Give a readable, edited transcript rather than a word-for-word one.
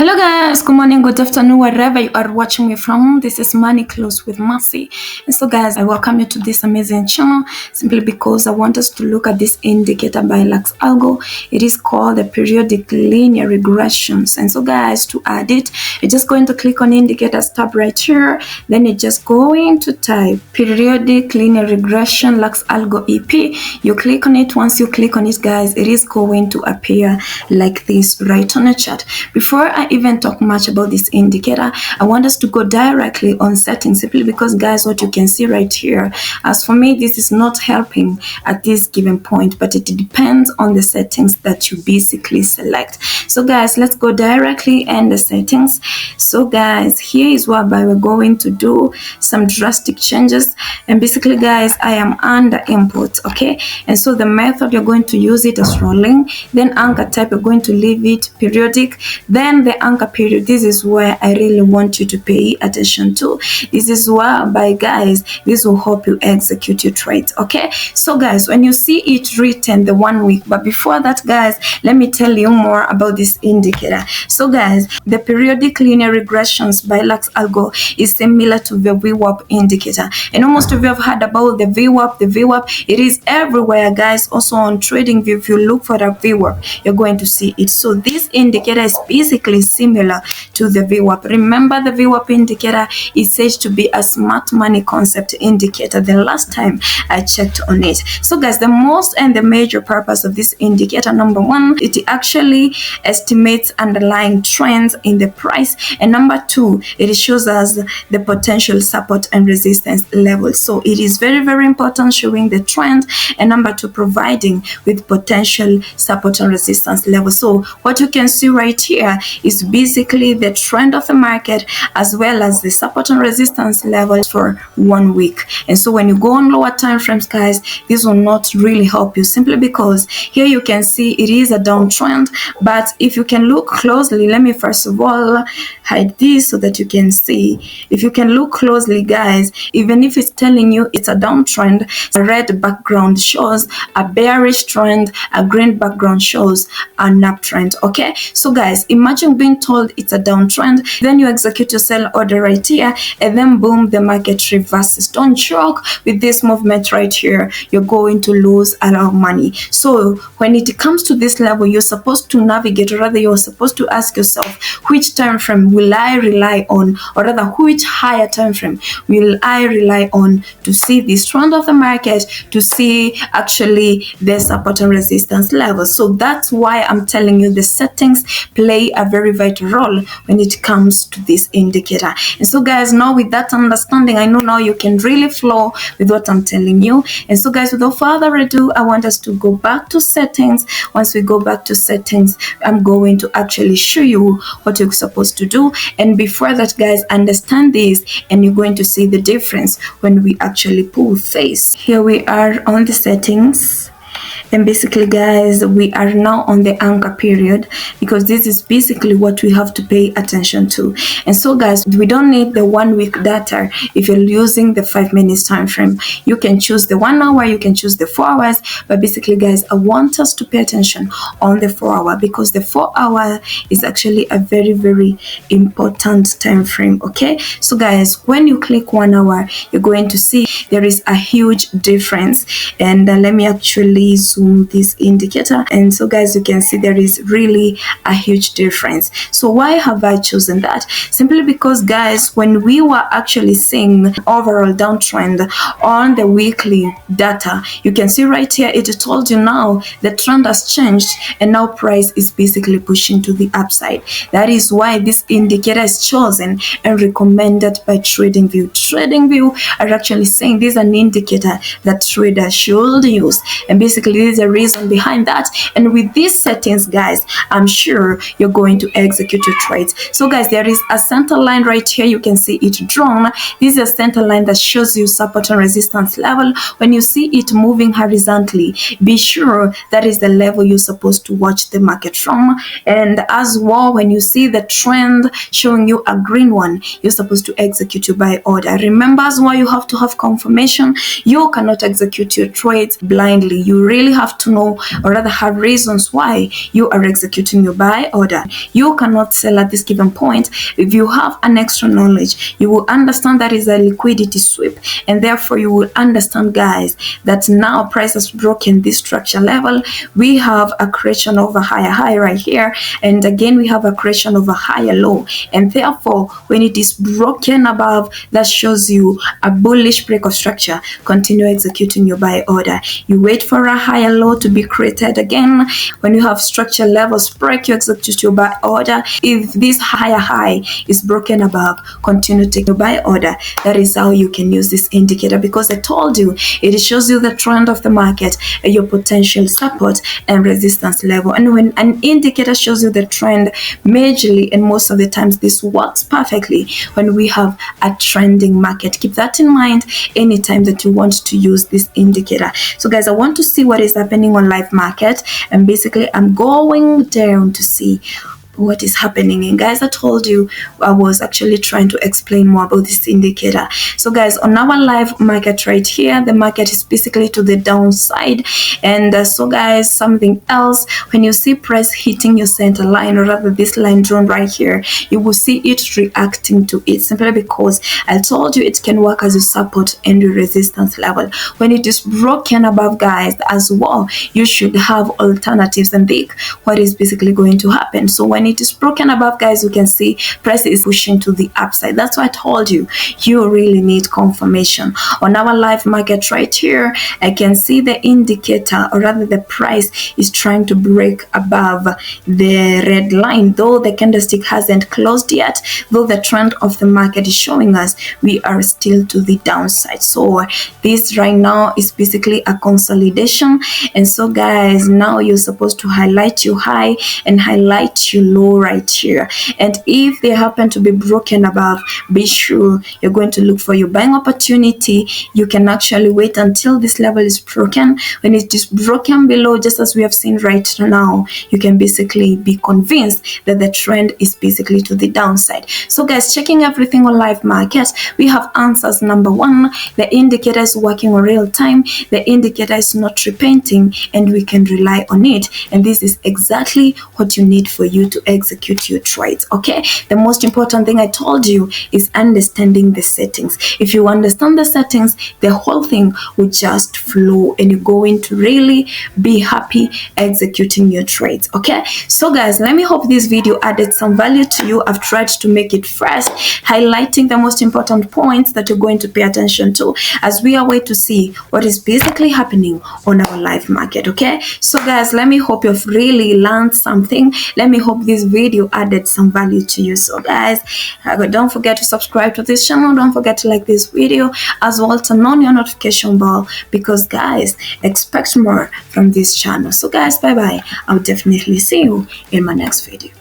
Hello guys, good morning, good afternoon, wherever you are watching me from. This is Money Close with Mercy. And so guys, I welcome you to this amazing channel simply because I want us to look at this indicator by Luxalgo. It is called the periodic linear regressions. And so guys, to add it, you're just going to click on indicators tab right here. Then you're just going to type periodic linear regression Luxalgo EP. You click on it. Once you click on it guys, it is going to appear like this right on the chart. Before I even talk much about this indicator, I want us to go directly on settings simply because guys, what you can see right here, as for me this is not helping at this given point, but it depends on the settings that you basically select. So guys, let's go directly in the settings. So guys, here is whereby we're going to do some drastic changes, and basically guys, I am under input, okay? And so the method you're going to use it as rolling, then anchor type you're going to leave it periodic, then the anchor period. This is where I really want you to pay attention to. This is whereby guys, this will help you execute your trades, okay? So guys, when you see it written the 1 week, but before that guys, let me tell you more about this indicator. So guys, the periodic linear regressions by Luxalgo is similar to the VWAP indicator, and almost of you have heard about the VWAP. It is everywhere guys. Also on Tradingview, if you look for the VWAP, you're going to see it. So this indicator is basically similar to the VWAP. Remember, the VWAP indicator is said to be a smart money concept indicator the last time I checked on it. So guys, the most and the major purpose of this indicator, number one, it actually estimates underlying trends in the price, and number two, it shows us the potential support and resistance levels. So it is very, very important, showing the trend, and number two, providing with potential support and resistance levels. So what you can see right here is basically the trend of the market as well as the support and resistance levels for 1 week. And so when you go on lower time frames guys, this will not really help you, simply because here you can see it is a downtrend. But if you can look closely, let me first of all hide this so that you can see. If you can look closely guys, even if it's telling you it's a downtrend, a red background shows a bearish trend, a green background shows an uptrend, okay? So guys, imagine being told it's a downtrend, then you execute your sell order right here, and then boom, the market reverses. Don't joke with this movement right here. You're going to lose a lot of money. So when it comes to this level, you're supposed to navigate, or rather you're supposed to ask yourself, which time frame will I rely on, or rather which higher time frame will I rely on to see this trend of the market, to see actually the support and resistance levels. So that's why I'm telling you the settings play a very vital role when it comes to this indicator. And so guys, now with that understanding, I know now you can really flow with what I'm telling you. And so guys, without further ado, I want us to go back to settings. Once we go back to settings, I'm going to actually show you what you're supposed to do. And before that guys, understand this, and you're going to see the difference when we actually pull this. Here we are on the settings. And basically guys, we are now on the anchor period, because this is basically what we have to pay attention to. And so guys, we don't need the 1 week data. If you're using the 5 minutes time frame, you can choose the 1 hour, you can choose the 4 hours, but basically guys, I want us to pay attention on the 4 hour, because the 4 hour is actually a very, very important time frame, okay? So guys, when you click 1 hour, you're going to see there is a huge difference. And let me actually zoom this indicator, and so guys, you can see there is really a huge difference. So why have I chosen that? Simply because guys, when we were actually seeing overall downtrend on the weekly data, you can see right here, it told you now the trend has changed, and now price is basically pushing to the upside. That is why this indicator is chosen and recommended by Tradingview. Tradingview are actually saying this is an indicator that traders should use, and basically this is a reason behind that. And with these settings guys, I'm sure you're going to execute your trades. So guys, there is a center line right here, you can see it drawn. This is a center line that shows you support and resistance level. When you see it moving horizontally, be sure that is the level you're supposed to watch the market from. And as well, when you see the trend showing you a green one, you're supposed to execute your buy order. Remember as well, you have to have confirmation. You cannot execute your trades blindly. You really have to know, or rather have reasons why you are executing your buy order. You cannot sell at this given point. If you have an extra knowledge, you will understand that is a liquidity sweep, and therefore you will understand, guys, that now price has broken this structure level. We have a creation of a higher high right here, and again we have a creation of a higher low, and therefore when it is broken above, that shows you a bullish break of structure. Continue executing your buy order. You wait for a higher low to be created again. When you have structure levels break, you execute your buy order. If this higher high is broken above, continue taking your buy order. That is how you can use this indicator, because I told you it shows you the trend of the market, your potential support and resistance level. And when an indicator shows you the trend majorly, and most of the times this works perfectly when we have a trending market. Keep that in mind anytime that you want to use this indicator. So guys, I want to see what is happening on live market, and basically I'm going down to see what is happening. And guys, I told you I was actually trying to explain more about this indicator. So guys, on our live market right here, the market is basically to the downside. And so guys, something else, when you see price hitting your center line, or rather this line drawn right here, you will see it reacting to it, simply because I told you it can work as a support and your resistance level. When it is broken above, guys, as well, you should have alternatives and think what is basically going to happen. So when it is broken above, guys, you can see price is pushing to the upside. That's why I told you you really need confirmation. On our live market right here, I can see the indicator, or rather the price is trying to break above the red line, though the candlestick hasn't closed yet, though the trend of the market is showing us we are still to the downside. So this right now is basically a consolidation. And so guys, now you're supposed to highlight your high and highlight your low right here, and if they happen to be broken above, be sure you're going to look for your buying opportunity. You can actually wait until this level is broken. When it is broken below, just as we have seen right now, you can basically be convinced that the trend is basically to the downside. So guys, checking everything on live markets, we have answers. Number one, the indicator is working on real time, the indicator is not repenting, and we can rely on it, and this is exactly what you need for you to execute your trades. Okay, the most important thing I told you is understanding the settings. If you understand the settings, the whole thing will just flow, and you're going to really be happy executing your trades. Okay, so guys, let me hope this video added some value to you. I've tried to make it fresh, highlighting the most important points that you're going to pay attention to as we are waiting to see what is basically happening on our live market. Okay, so guys, let me hope you've really learned something. Let me hope this video added some value to you. So guys, don't forget to subscribe to this channel, don't forget to like this video, as well turn on your notification bell, because guys, expect more from this channel. So guys, bye bye. I'll definitely see you in my next video.